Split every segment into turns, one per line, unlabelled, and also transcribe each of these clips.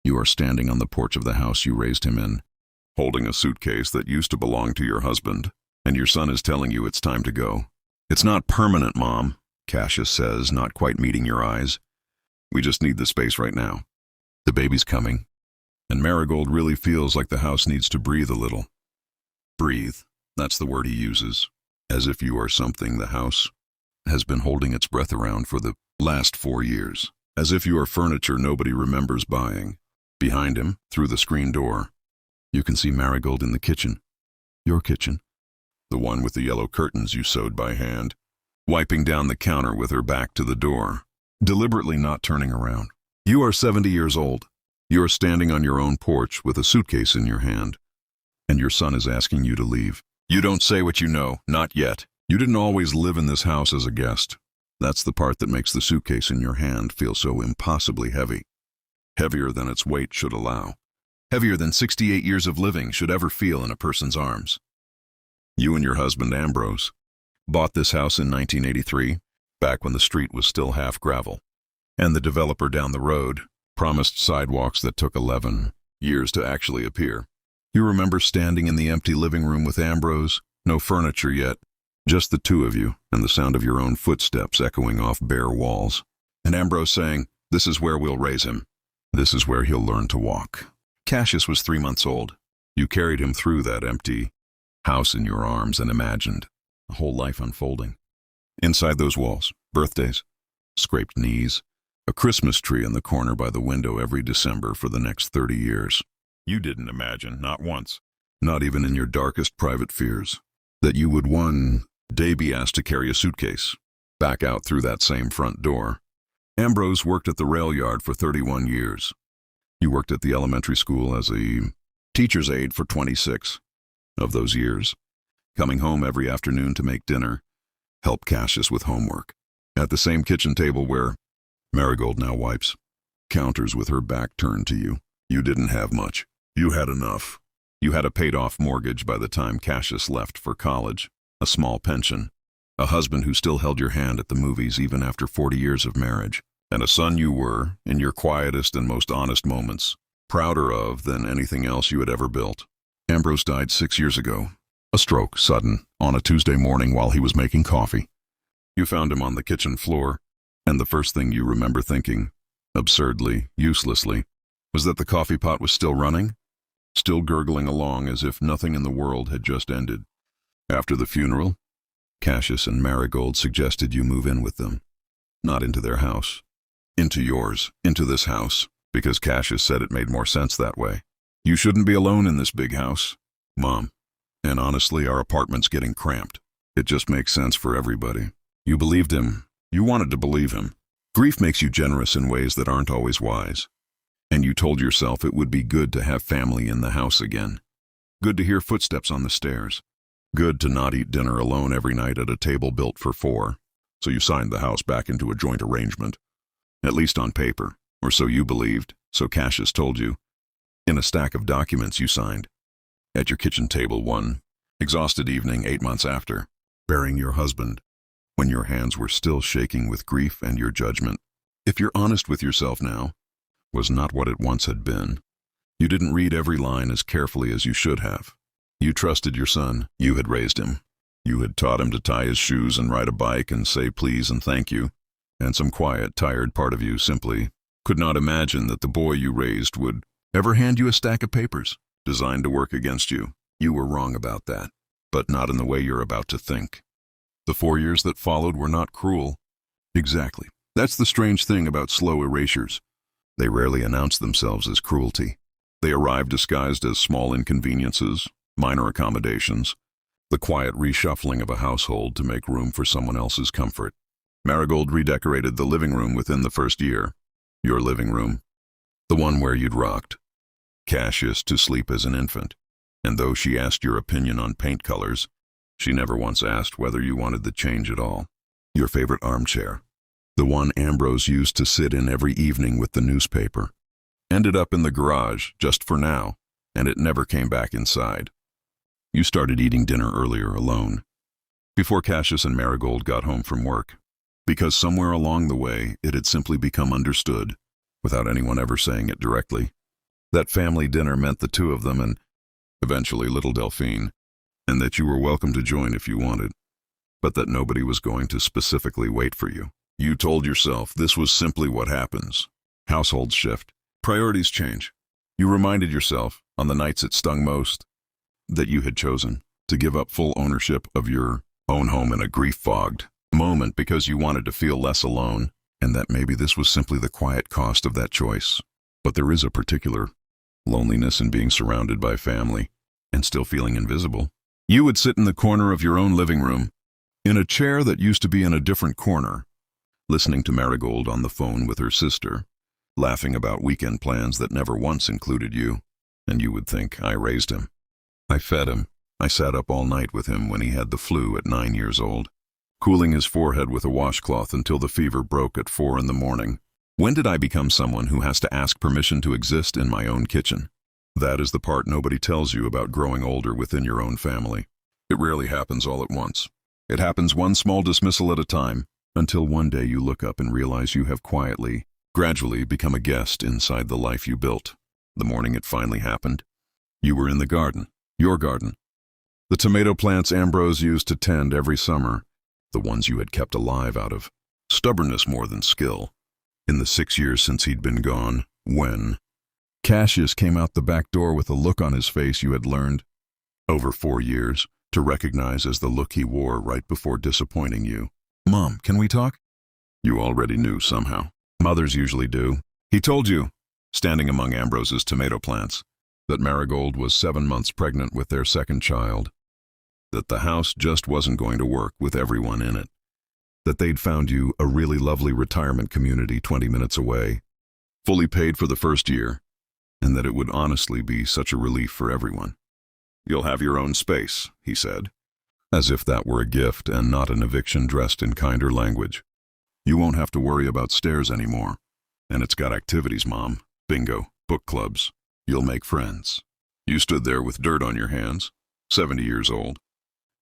You are standing on the porch of the house you raised him in, holding a suitcase that used to belong to your husband, and your son is telling you it's time to go. "It's not permanent, Mom," Cassius says, not quite meeting your eyes. "We just need the space right now. The baby's coming." And Marigold really feels like the house needs to breathe a little. Breathe, that's the word he uses, as if you are something the house has been holding its breath around for the last 4 years, as if you are furniture nobody remembers buying. Behind him, through the screen door, you can see Marigold in the kitchen. Your kitchen. The one with the yellow curtains you sewed by hand, wiping down the counter with her back to the door, deliberately not turning around. You are 70 years old. You are standing on your own porch with a suitcase in your hand, and your son is asking you to leave. You don't say what you know, not yet. You didn't always live in this house as a guest. That's the part that makes the suitcase in your hand feel so impossibly heavy. Heavier than its weight should allow. Heavier than 68 years of living should ever feel in a person's arms. You and your husband, Ambrose, bought this house in 1983, back when the street was still half gravel, and the developer down the road promised sidewalks that took 11 years to actually appear. You remember standing in the empty living room with Ambrose, no furniture yet, just the two of you and the sound of your own footsteps echoing off bare walls, and Ambrose saying, "This is where we'll raise him. This is where he'll learn to walk." Cassius was 3 months old. You carried him through that empty house in your arms and imagined a whole life unfolding. Inside those walls, birthdays, scraped knees, a Christmas tree in the corner by the window every December for the next 30 years. You didn't imagine, not once, not even in your darkest private fears, that you would one day be asked to carry a suitcase back out through that same front door. Ambrose worked at the rail yard for 31 years. You worked at the elementary school as a teacher's aide for 26 of those years, coming home every afternoon to make dinner, help Cassius with homework. At the same kitchen table where Marigold now wipes counters with her back turned to you. You didn't have much. You had enough. You had a paid-off mortgage by the time Cassius left for college, a small pension, a husband who still held your hand at the movies even after 40 years of marriage, and a son you were, in your quietest and most honest moments, prouder of than anything else you had ever built. Ambrose died 6 years ago. A stroke, sudden, on a Tuesday morning while he was making coffee. You found him on the kitchen floor, and the first thing you remember thinking, absurdly, uselessly, was that the coffee pot was still running, still gurgling along as if nothing in the world had just ended. After the funeral, Cassius and Marigold suggested you move in with them. Not into their house. Into yours, into this house, because Cassius said it made more sense that way. You shouldn't be alone in this big house, Mom. And honestly, our apartment's getting cramped. It just makes sense for everybody. You believed him. You wanted to believe him. Grief makes you generous in ways that aren't always wise. And you told yourself it would be good to have family in the house again. Good to hear footsteps on the stairs. Good to not eat dinner alone every night at a table built for 4. So you signed the house back into a joint arrangement. At least on paper, or so you believed, so Cassius told you. In a stack of documents you signed. At your kitchen table one exhausted evening 8 months after, burying your husband, when your hands were still shaking with grief and your judgment, if you're honest with yourself now, was not what it once had been. You didn't read every line as carefully as you should have. You trusted your son. You had raised him. You had taught him to tie his shoes and ride a bike and say please and thank you, and some quiet, tired part of you simply could not imagine that the boy you raised would ever hand you a stack of papers designed to work against you. You were wrong about that, but not in the way you're about to think. The 4 years that followed were not cruel. Exactly. That's the strange thing about slow erasures. They rarely announce themselves as cruelty. They arrive disguised as small inconveniences, minor accommodations, the quiet reshuffling of a household to make room for someone else's comfort. Marigold redecorated the living room within the first year. Your living room. The one where you'd rocked Cassius to sleep as an infant. And though she asked your opinion on paint colors, she never once asked whether you wanted the change at all. Your favorite armchair, the one Ambrose used to sit in every evening with the newspaper, ended up in the garage just for now, and it never came back inside. You started eating dinner earlier alone, before Cassius and Marigold got home from work, because somewhere along the way it had simply become understood, without anyone ever saying it directly, That family dinner meant the two of them and eventually little Delphine, and that you were welcome to join if you wanted, but that nobody was going to specifically wait for you. You told yourself this was simply what happens. Households shift. Priorities change. You reminded yourself, on the nights it stung most, that you had chosen to give up full ownership of your own home in a grief-fogged moment because you wanted to feel less alone, and that maybe this was simply the quiet cost of that choice. But there is a particular loneliness in being surrounded by family and still feeling invisible. You would sit in the corner of your own living room, in a chair that used to be in a different corner, listening to Marigold on the phone with her sister, laughing about weekend plans that never once included you, and you would think, I raised him. I fed him. I sat up all night with him when he had the flu at 9 years old, cooling his forehead with a washcloth until the fever broke at 4 in the morning. When did I become someone who has to ask permission to exist in my own kitchen? That is the part nobody tells you about growing older within your own family. It rarely happens all at once. It happens one small dismissal at a time, until one day you look up and realize you have quietly, gradually become a guest inside the life you built. The morning it finally happened, you were in the garden, your garden. The tomato plants Ambrose used to tend every summer, the ones you had kept alive out of stubbornness more than skill. In the 6 years since he'd been gone, when Cassius came out the back door with a look on his face you had learned, over 4 years, to recognize as the look he wore right before disappointing you. Mom, can we talk? You already knew somehow. Mothers usually do. He told you, standing among Ambrose's tomato plants, that Marigold was 7 months pregnant with their second child, that the house just wasn't going to work with everyone in it, that they'd found you a really lovely retirement community 20 minutes away, fully paid for the first year, and that it would honestly be such a relief for everyone. You'll have your own space, he said, as if that were a gift and not an eviction dressed in kinder language. You won't have to worry about stairs anymore. And it's got activities, Mom. Bingo, book clubs. You'll make friends. You stood there with dirt on your hands, 70 years old,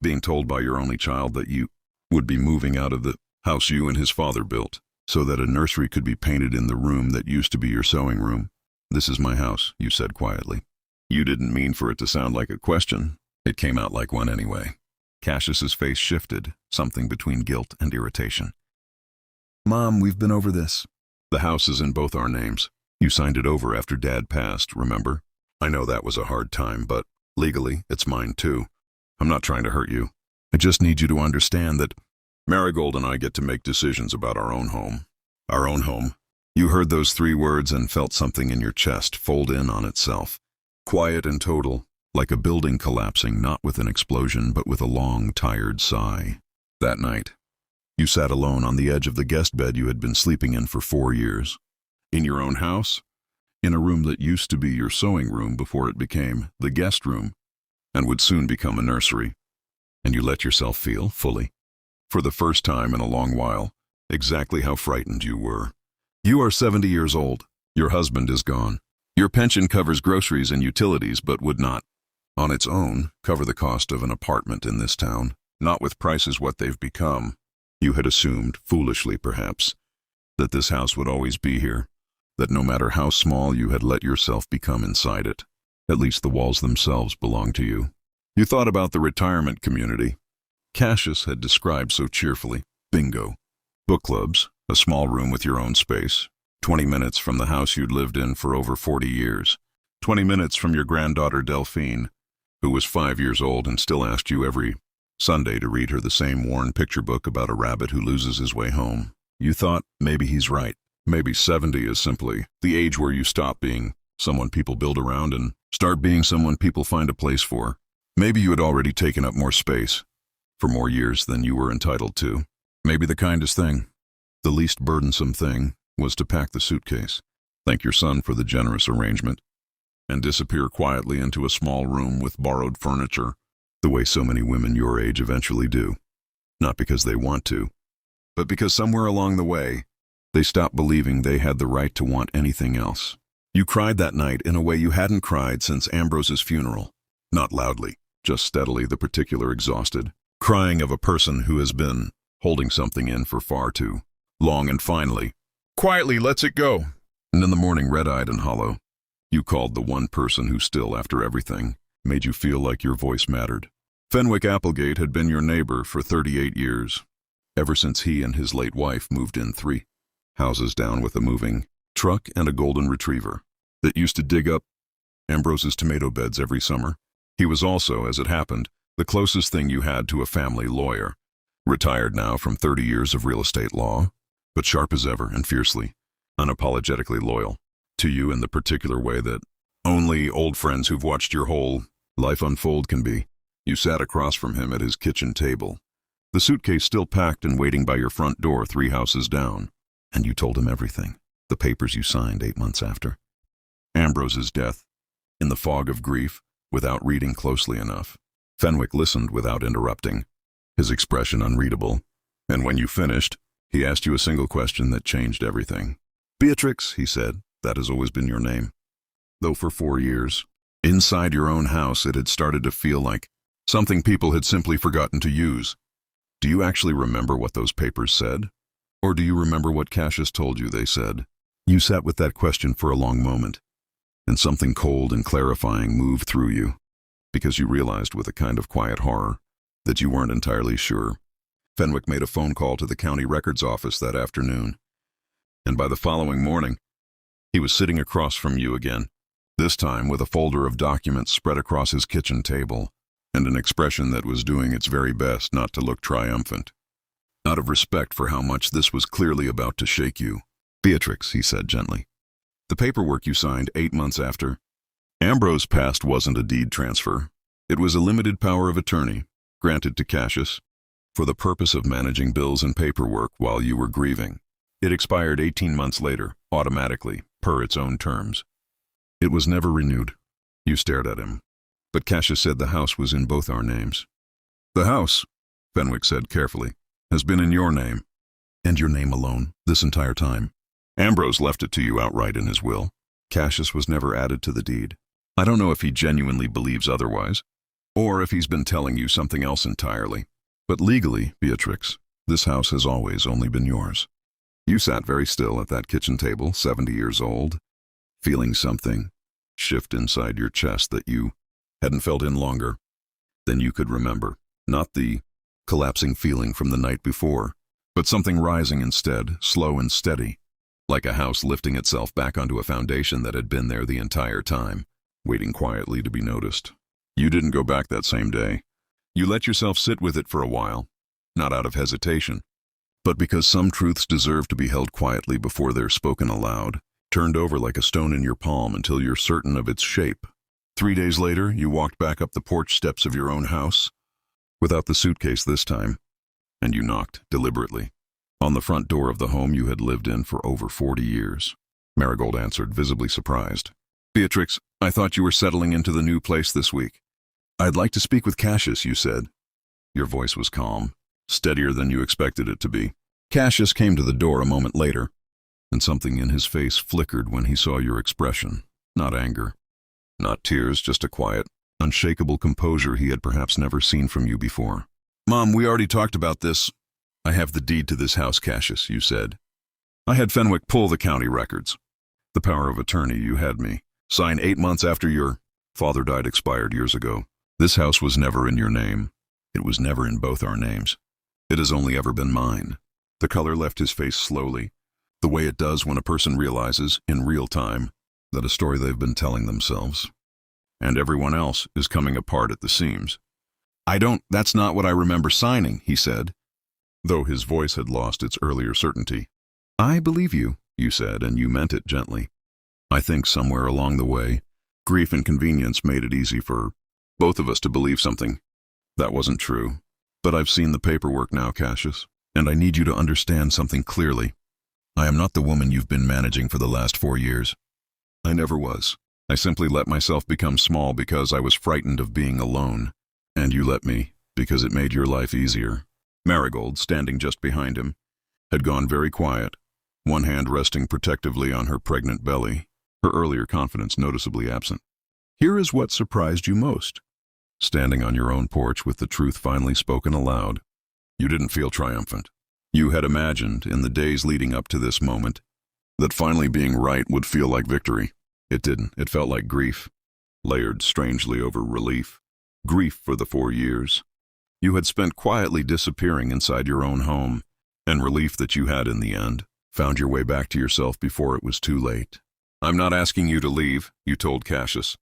being told by your only child that you would be moving out of the house you and his father built, so that a nursery could be painted in the room that used to be your sewing room. This is my house, you said quietly. You didn't mean for it to sound like a question. It came out like one anyway. Cassius's face shifted, something between guilt and irritation. Mom, we've been over this. The house is in both our names. You signed it over after Dad passed, remember? I know that was a hard time, but legally, it's mine too. I'm not trying to hurt you. I just need you to understand that Marigold and I get to make decisions about our own home. Our own home. You heard those 3 words and felt something in your chest fold in on itself. Quiet and total, like a building collapsing not with an explosion but with a long, tired sigh. That night, you sat alone on the edge of the guest bed you had been sleeping in for 4 years. In your own house, in a room that used to be your sewing room before it became the guest room and would soon become a nursery. And you let yourself feel, fully, for the first time in a long while, exactly how frightened you were. You are 70 years old. Your husband is gone. Your pension covers groceries and utilities but would not, on its own, cover the cost of an apartment in this town, not with prices what they've become. You had assumed, foolishly perhaps, that this house would always be here, that no matter how small you had let yourself become inside it, at least the walls themselves belonged to you. You thought about the retirement community Cassius had described so cheerfully. Bingo. Book clubs, a small room with your own space, 20 minutes from the house you'd lived in for over 40 years, 20 minutes from your granddaughter Delphine, who was 5 years old and still asked you every Sunday to read her the same worn picture book about a rabbit who loses his way home. You thought, maybe he's right. Maybe 70 is simply the age where you stop being someone people build around and start being someone people find a place for. Maybe you had already taken up more space, for more years than you were entitled to. Maybe the kindest thing, the least burdensome thing, was to pack the suitcase, thank your son for the generous arrangement, and disappear quietly into a small room with borrowed furniture, the way so many women your age eventually do. Not because they want to, but because somewhere along the way, they stopped believing they had the right to want anything else. You cried that night in a way you hadn't cried since Ambrose's funeral. Not loudly, just steadily, the particular exhausted, crying of a person who has been holding something in for far too long, and finally, quietly lets it go. And in the morning, red-eyed and hollow, You called the one person who still, after everything, made you feel like your voice mattered. Fenwick Applegate had been your neighbor for 38 years, ever since he and his late wife moved in 3 houses down with a moving truck and a golden retriever that used to dig up Ambrose's tomato beds every summer. He was also, as it happened, the closest thing you had to a family lawyer, retired now from 30 years of real estate law, but sharp as ever and fiercely, unapologetically loyal to you in the particular way that only old friends who've watched your whole life unfold can be. You sat across from him at his kitchen table, the suitcase still packed and waiting by your front door 3 houses down, and you told him everything, the papers you signed 8 months after. Ambrose's death, in the fog of grief, without reading closely enough. Fenwick listened without interrupting, his expression unreadable, and when you finished, he asked you a single question that changed everything. "Beatrix," he said, "that has always been your name. Though for 4 years, inside your own house it had started to feel like something people had simply forgotten to use. Do you actually remember what those papers said? Or do you remember what Cassius told you they said?" You sat with that question for a long moment, and something cold and clarifying moved through you, because you realized with a kind of quiet horror that you weren't entirely sure. Fenwick made a phone call to the county records office that afternoon, and by the following morning, he was sitting across from you again, this time with a folder of documents spread across his kitchen table, and an expression that was doing its very best not to look triumphant. Out of respect for how much this was clearly about to shake you, "Beatrix," he said gently, "the paperwork you signed 8 months after, Ambrose passed wasn't a deed transfer. It was a limited power of attorney, granted to Cassius, for the purpose of managing bills and paperwork while you were grieving. It expired 18 months later, automatically, per its own terms. It was never renewed." You stared at him. "But Cassius said the house was in both our names." "The house," Fenwick said carefully, "has been in your name, and your name alone, this entire time. Ambrose left it to you outright in his will. Cassius was never added to the deed. I don't know if he genuinely believes otherwise, or if he's been telling you something else entirely. But legally, Beatrix, this house has always only been yours." You sat very still at that kitchen table, 70 years old, feeling something shift inside your chest that you hadn't felt in longer than you could remember. Not the collapsing feeling from the night before, but something rising instead, slow and steady, like a house lifting itself back onto a foundation that had been there the entire time, waiting quietly to be noticed. You didn't go back that same day. You let yourself sit with it for a while, not out of hesitation, but because some truths deserve to be held quietly before they're spoken aloud, turned over like a stone in your palm until you're certain of its shape. 3 days later, you walked back up the porch steps of your own house, without the suitcase this time, and you knocked, deliberately, on the front door of the home you had lived in for over 40 years. Marigold answered, visibly surprised. "Beatrix, I thought you were settling into the new place this week." "I'd like to speak with Cassius," you said. Your voice was calm, steadier than you expected it to be. Cassius came to the door a moment later, and something in his face flickered when he saw your expression. Not anger, not tears, just a quiet, unshakable composure he had perhaps never seen from you before. "Mom, we already talked about this. I have the deed to this house, Cassius," you said. "I had Fenwick pull the county records. The power of attorney you had me sign 8 months after your father died expired years ago. This house was never in your name. It was never in both our names. It has only ever been mine." The color left his face slowly, the way it does when a person realizes, in real time, that a story they've been telling themselves, and everyone else, is coming apart at the seams. "That's not what I remember signing," he said, though his voice had lost its earlier certainty. "I believe you," you said, and you meant it gently. "I think somewhere along the way, grief and convenience made it easy for both of us to believe something that wasn't true. But I've seen the paperwork now, Cassius, and I need you to understand something clearly. I am not the woman you've been managing for the last 4 years. I never was. I simply let myself become small because I was frightened of being alone, and you let me because it made your life easier." Marigold, standing just behind him, had gone very quiet, one hand resting protectively on her pregnant belly, her earlier confidence noticeably absent. "Here is what surprised you most. Standing on your own porch with the truth finally spoken aloud, you didn't feel triumphant. You had imagined, in the days leading up to this moment, that finally being right would feel like victory. It didn't. It felt like grief, layered strangely over relief. Grief for the 4 years you had spent quietly disappearing inside your own home, and relief that you had in the end found your way back to yourself before it was too late. "I'm not asking you to leave," you told Cassius.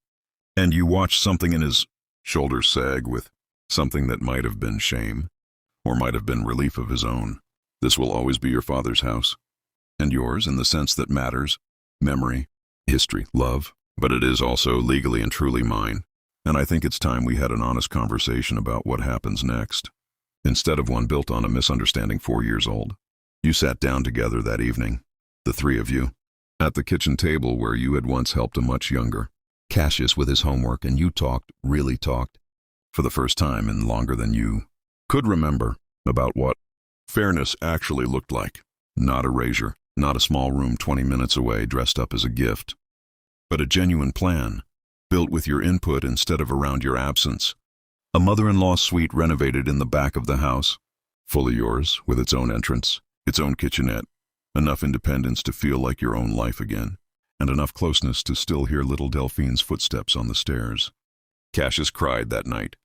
And you watched something in his shoulders sag with something that might have been shame, or might have been relief of his own. "This will always be your father's house, and yours in the sense that matters, memory, history, love, but it is also legally and truly mine. And I think it's time we had an honest conversation about what happens next, instead of one built on a misunderstanding 4 years old." You sat down together that evening, the three of you, at the kitchen table where you had once helped a much younger Cassius with his homework, and you talked, really talked, for the first time in longer than you could remember, about what fairness actually looked like. Not erasure, not a small room 20 minutes away dressed up as a gift, but a genuine plan, built with your input instead of around your absence. A mother-in-law suite renovated in the back of the house, fully yours, with its own entrance, its own kitchenette, enough independence to feel like your own life again, and enough closeness to still hear little Delphine's footsteps on the stairs. Cassius cried that night,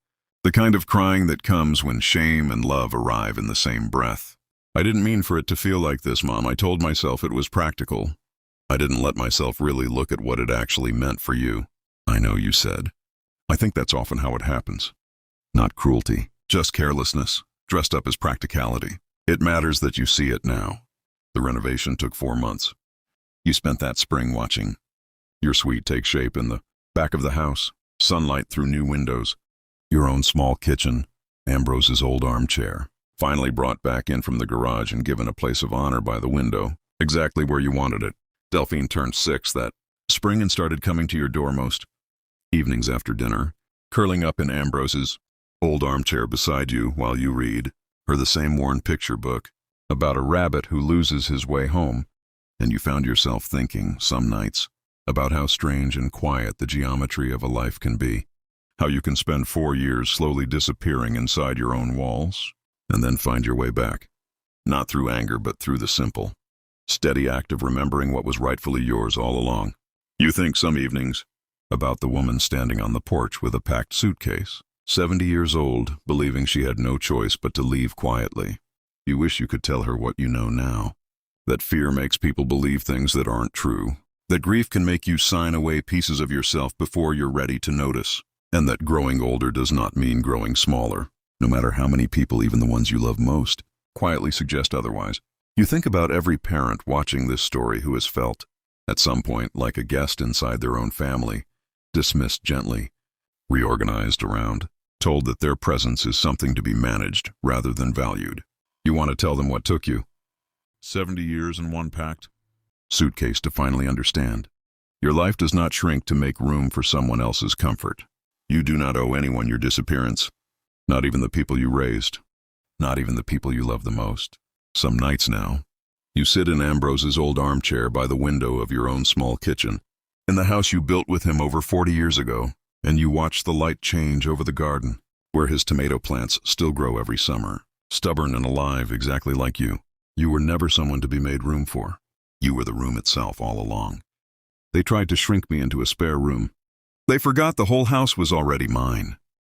the kind of crying that comes when shame and love arrive in the same breath. "I didn't mean for it to feel like this, Mom. I told myself it was practical. I didn't let myself really look at what it actually meant for you." "I know," you said. "I think that's often how it happens. Not cruelty, just carelessness, dressed up as practicality. It matters that you see it now." The renovation took 4 months. You spent that spring watching your suite take shape in the back of the house, sunlight through new windows, your own small kitchen, Ambrose's old armchair, finally brought back in from the garage and given a place of honor by the window, exactly where you wanted it. Delphine turned 6 that spring and started coming to your door most evenings after dinner, curling up in Ambrose's old armchair beside you while you read her the same worn picture book about a rabbit who loses his way home, and you found yourself thinking, some nights, about how strange and quiet the geometry of a life can be, how you can spend 4 years slowly disappearing inside your own walls, and then find your way back, not through anger but through the simple, steady act of remembering what was rightfully yours all along. You think some evenings about the woman standing on the porch with a packed suitcase, 70 years old, believing she had no choice but to leave quietly. You wish you could tell her what you know now, that fear makes people believe things that aren't true, that grief can make you sign away pieces of yourself before you're ready to notice, and that growing older does not mean growing smaller, no matter how many people, even the ones you love most, quietly suggest otherwise. You think about every parent watching this story who has felt, at some point, like a guest inside their own family, dismissed gently, reorganized around, told that their presence is something to be managed rather than valued. You want to tell them what took you 70 years and one packed suitcase to finally understand. Your life does not shrink to make room for someone else's comfort. You do not owe anyone your disappearance, not even the people you raised, not even the people you love the most. Some nights now, you sit in Ambrose's old armchair by the window of your own small kitchen, in the house you built with him over 40 years ago, and you watch the light change over the garden, where his tomato plants still grow every summer, stubborn and alive exactly like you. You were never someone to be made room for. You were the room itself all along. They tried to shrink me into a spare room. They forgot the whole house was already mine.